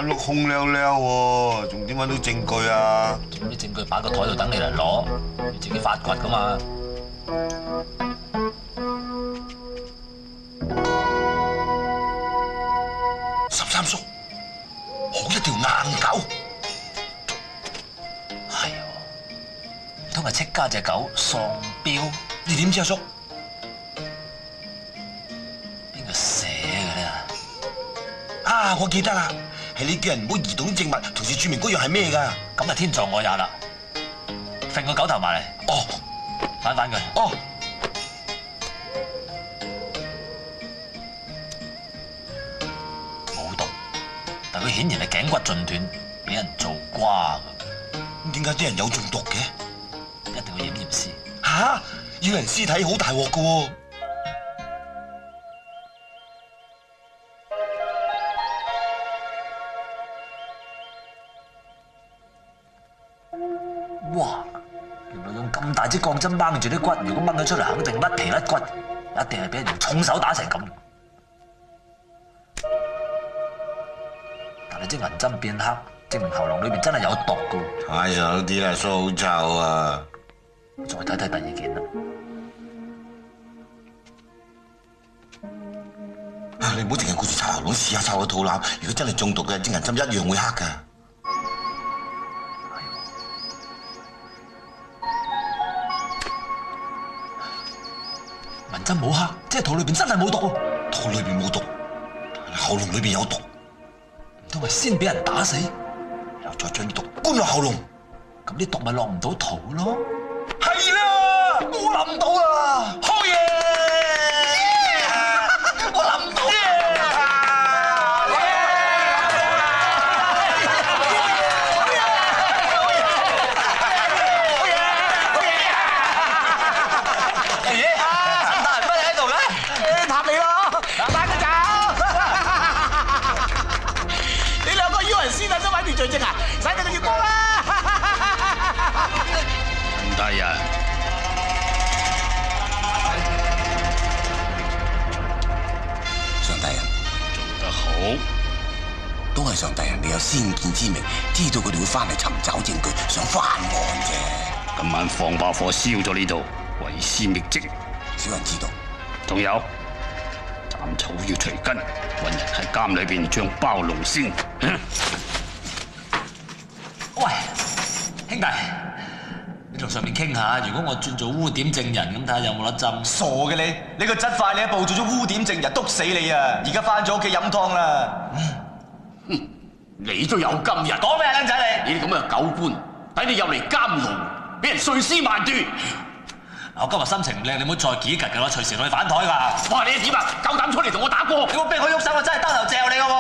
間碌空溜溜喎，仲點揾到證據啊？啲證據擺個台度等你嚟攞，要自己發掘噶嘛。13叔，好一條硬狗。係喎，唔通係戚家隻狗喪標？你點知啊叔？邊個寫嘅咧？啊，我記得啦，係你叫人唔好移動啲證物，同時註明嗰樣係咩㗎？咁啊天助我也啦！揈個狗頭埋嚟，哦，反佢。哦。冇毒，但佢顯然係頸骨盡斷，俾人做瓜㗎。咁點解啲人有中毒嘅？一定要驗驗屍。吓，要人屍體好大鑊㗎喎。哇！原來用咁大支鋼針掹住啲骨，如果掹咗出嚟，肯定甩皮甩骨，一定係俾人用重手打成咁。但係支銀針變黑，證明喉嚨裏邊真係有毒㗎。太上啲啦，蘇臭啊！再睇睇第二件啦。你唔好淨係顧住搽喉嚨，試下搽個肚腩。如果真係中毒嘅，支銀針一樣會黑㗎。銀針冇黑，即係肚裏邊真係冇毒喎。肚裏邊冇毒，但係喉嚨裏邊有毒。唔通係先俾人打死，又再將啲毒灌落喉嚨，咁啲毒咪落唔到肚咯？係啦，我諗到啦，好嘢！我諗到罪證啊！使你哋月光啦！陳大人，上大人做得好，都係上大人，你有先見之明，知道佢哋會翻嚟尋找證據，想翻案啫。今晚放把火燒咗呢度，毀屍滅跡。小人知道。仲有，斬草要除根，揾人喺監裏邊將包龍先。喂，兄弟，你同上面傾下，如果我轉做污點證人，咁睇下有冇得針？傻嘅你！你個質快你一步做咗污點證人，篤死你啊！而家翻咗屋企飲湯啦！你都有今日，講咩啊，僆仔你？你哋咁嘅狗官，睇你入嚟監牢，俾人碎屍萬段。我今日心情唔靚，你唔好再幾拮嘅啦，隨時同你反台㗎。哇！你點啊？夠膽出嚟同我打過？你冇逼佢喐手，我真係兜頭嚼你㗎喎！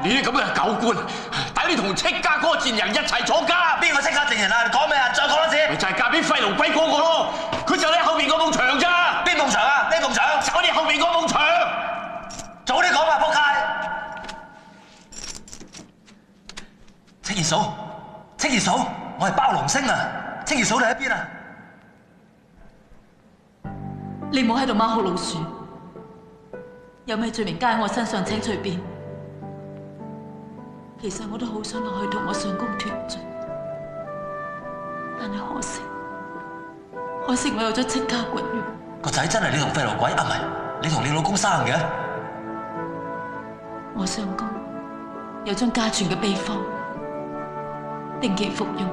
你啲咁嘅狗官，抵你同戚家嗰個賤人一齊坐監。邊個戚家賤人啊？你講咩啊？再講多次。咪就係嫁俾廢奴龜嗰個咯，佢就喺後面嗰埲牆咋？邊埲牆啊？咩埲牆？就你後面嗰埲牆。早啲講啊，仆街！青兒嫂，青兒嫂，我係包龍星啊！青兒嫂你喺邊啊？你唔好喺度貓哭老鼠，有咩罪名加喺我身上請隨便。其實我都好想落去同我相公團聚，但係可惜我有咗戚家骨肉。個仔真係你同廢路鬼啊？唔係，你同你老公生嘅？我相公有張家傳嘅秘方，定期服用，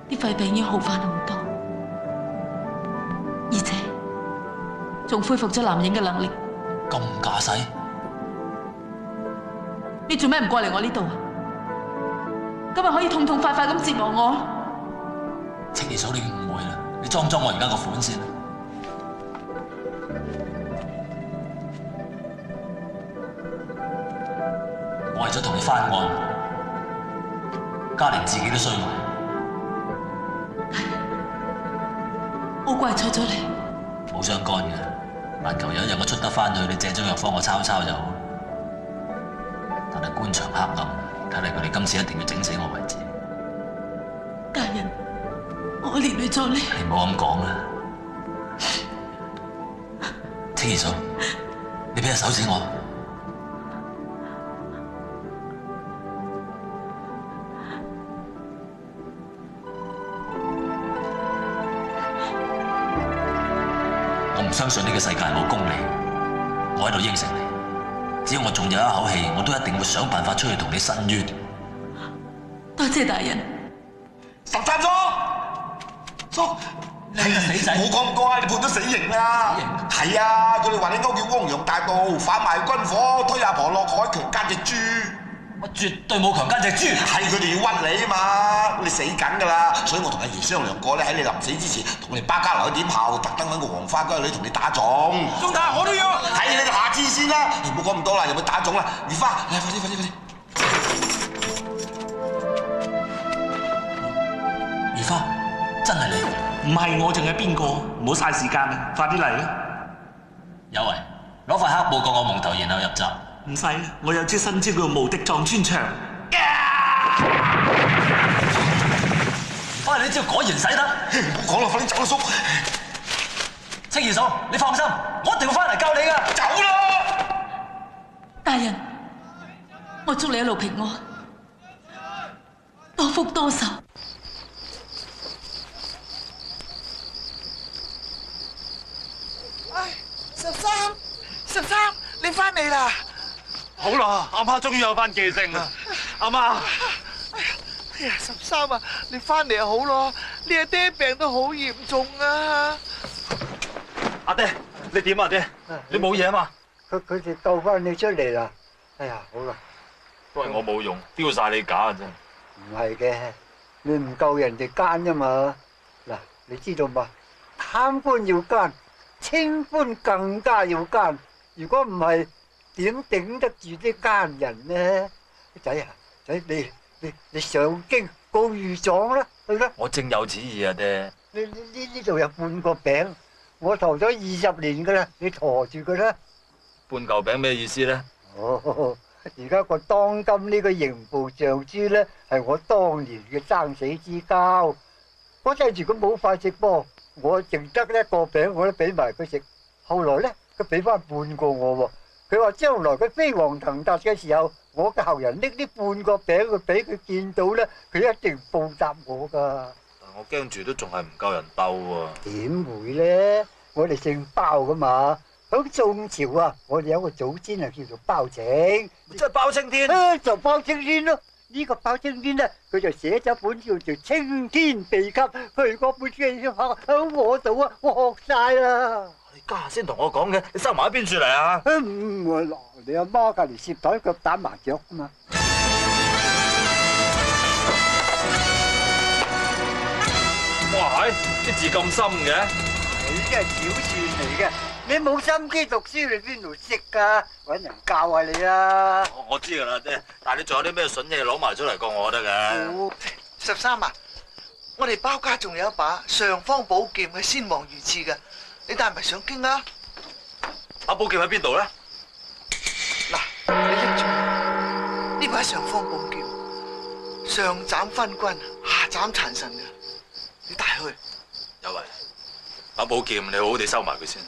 啲肺病已經好返好多，而且仲恢復咗男人嘅能力。咁架勢，你做咩唔過嚟我呢度啊？今日可以痛痛快快咁折磨我。青兒嫂你誤會啦，你裝我而家個款先。我為咗同你翻案，家玲自己都衰埋。我怪錯咗你。冇相干嘅，但求有一日我出得翻去，你借張藥方我抄抄就好。但係官場黑暗，睇嚟佢哋今次一定要整死我為止。大人，我連累咗你。你唔好咁講啦，青兒嫂，你俾隻手指我。唔相信呢個世界冇公理，我喺度應承你，只要我仲有一口氣，我都一定會想辦法出去同你申冤。多謝大人。13叔，叔，你個死仔，冇講咁多啊！你判咗死刑啦！係啊，佢哋話你勾結汪洋大盜，販賣軍火，推阿婆落海，強姦隻豬。我絕對冇強姦隻豬。係佢哋要屈你啊嘛，你死緊㗎啦！所以我同阿爺商量過咧，喺你臨死之前，同你巴家樓一點炮，特登揾個黃花閨女同你打腫。鐘太，我都要。係你下次先啦，唔好講咁多啦，又會打腫啦。如花，嚟快啲！如花，真係你？唔係我，仲係邊個？唔好嘥時間啦，快啲嚟啦！有為，攞塊黑布過我蒙頭，然後入閘。唔使啦，我有支新招叫無敵撞穿牆。喂，你招果然使得。唔好講啦，快啲走啦，叔！青二嫂，你放心，我一定會翻嚟救你噶。走啦！大人，我祝你一路平安，多福多壽。13，你翻嚟啦！好啦，阿媽終於有翻記性啦，阿媽。哎呀，13啊，你翻嚟就好咯，你阿爹病得好嚴重啊！阿爹，你點啊？阿爹，你冇嘢啊嘛？佢哋救翻你出嚟啦！哎呀，好啦，都係我冇用，丟晒你假啊真。唔係嘅，你唔夠人哋奸啫嘛。嗱，你知道嘛？貪官要奸，清官更加要奸。如果唔係，點頂得住啲奸人呢？仔啊，仔你上京告御狀啦，去啦！我正有旨意啊，爹。呢度有半個餅，我投咗20年噶啦，你馱住佢啦。半嚿餅咩意思咧？哦，而家個當今呢個刑部尚書咧，係我當年嘅生死之交。我睇住佢冇飯食噃，我淨得一個餅，我都俾埋佢食。後來咧，佢俾翻半個我喎。佢話將來佢飛黃騰達嘅時候，我嘅後人拎呢半個餅去俾佢見到咧，佢一定報答我噶。但我驚住都仲係唔夠人鬥喎。點會咧？我哋姓包噶嘛。喺宋朝啊，我哋有個祖先啊，叫做包拯，即係包青天。就包青天咯。呢個包青天咧，佢就寫咗本叫做《青天秘笈》，佢嗰本書喺我度啊，我學晒啦。你家下先同我講嘅，你收埋喺邊處嚟啊？嗱，你阿媽隔離攝台腳打麻雀啊嘛。哇！啲字咁深嘅，你真係小算嚟嘅。你冇心機讀書，你邊度識㗎？揾人教下你啊！我知㗎啦，啫。但係你仲有啲咩筍嘢攞埋出嚟過我得嘅？13啊，我哋包家仲有一把尚方寶劍嘅先王御賜嘅，你帶埋上京啦！把寶劍喺邊度咧？嗱，你拎住呢把尚方寶劍，上斬昏君，下斬殘臣嘅，你帶去。有為，把寶劍你好好地收埋佢先。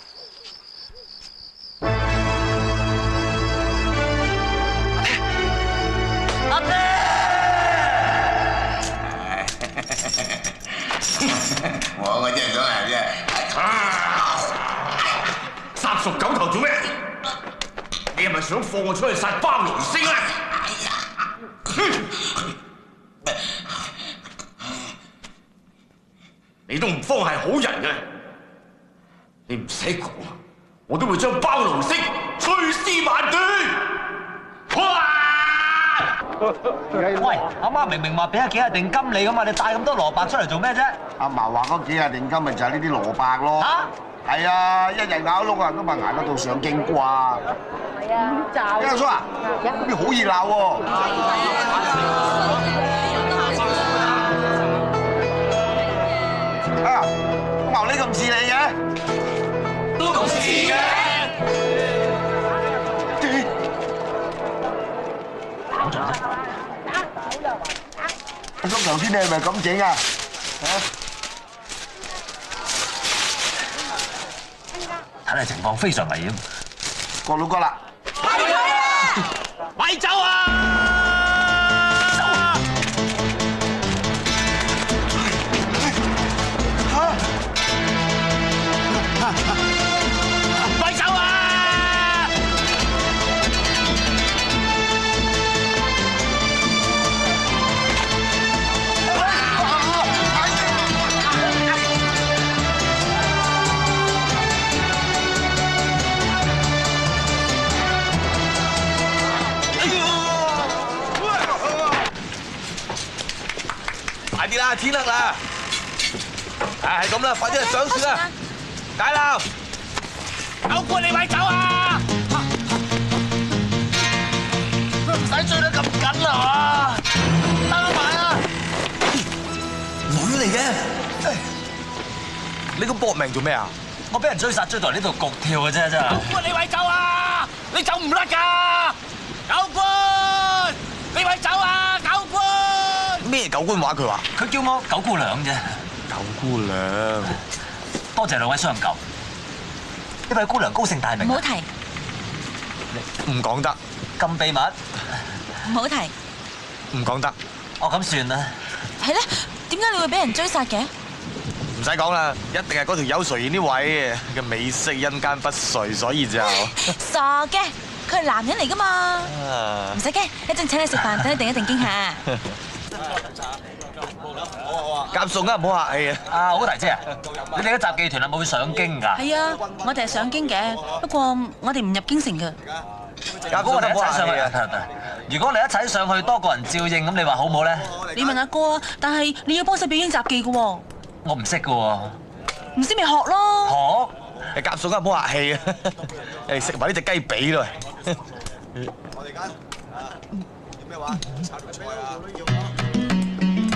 阿爹！我真係想係啫，殺熟狗頭做咩？你係咪想放我出去殺包龍星啊？你都唔方係好人嘅，你唔使講，我都會將包龍星碎屍萬段。喂，阿媽明明話俾咗幾廿定金你噶嘛，你帶咁多蘿蔔出嚟做咩啫？阿嫲話嗰幾廿定金咪就係呢啲蘿蔔咯。嚇？係啊，一日咬碌啊，咁咪捱得到上京啩。係啊。阿叔啊，嗰邊好熱鬧喎。啊，牛呢咁似你嘅？都咁似嘅。阿叔，頭先你係咪咁整啊？睇嚟情況非常危險。過老哥啦！咪走啊！走啊！嚇！天黑啦！係咁啦，快啲嚟上船啦！解鬧！狗官，你咪走啊！唔使追得咁緊啊！得埋啊！女嚟嘅，你咁搏命做咩啊？我俾人追殺追到嚟呢度焗跳嘅啫，真係。狗官，你咪走啊！你走唔甩㗎！狗官，你咪走啊！狗官。咩狗官話佢話？佢叫我九姑娘啫。九姑娘，多謝兩位相救。呢位姑娘高姓大名？唔好提，唔講得。咁秘密？唔好提。唔講得。哦，咁算啦。係咧，點解你會俾人追殺嘅？唔使講啦，一定係嗰條友垂涎呢位嘅美色陰間不遂，所以就傻嘅，佢係男人嚟噶嘛。唔使驚，一陣請你食飯，等你定一定驚嚇。夾餸啊，唔好客氣啊！啊，好提姐啊，你哋啲雜技團係冇去上京㗎？係啊，我哋係上京嘅，不過我哋唔入京城㗎。如果我哋一齊上去，如果我哋一齊上去多個人照應，咁你話好唔好咧？你問阿哥啊，但係你要幫手表演雜技㗎喎。我唔識㗎喎。唔識咪學咯。學？夾餸啊，唔好客氣啊！誒，食埋呢隻雞髀咯。我哋間要咩話？炒條菜啊！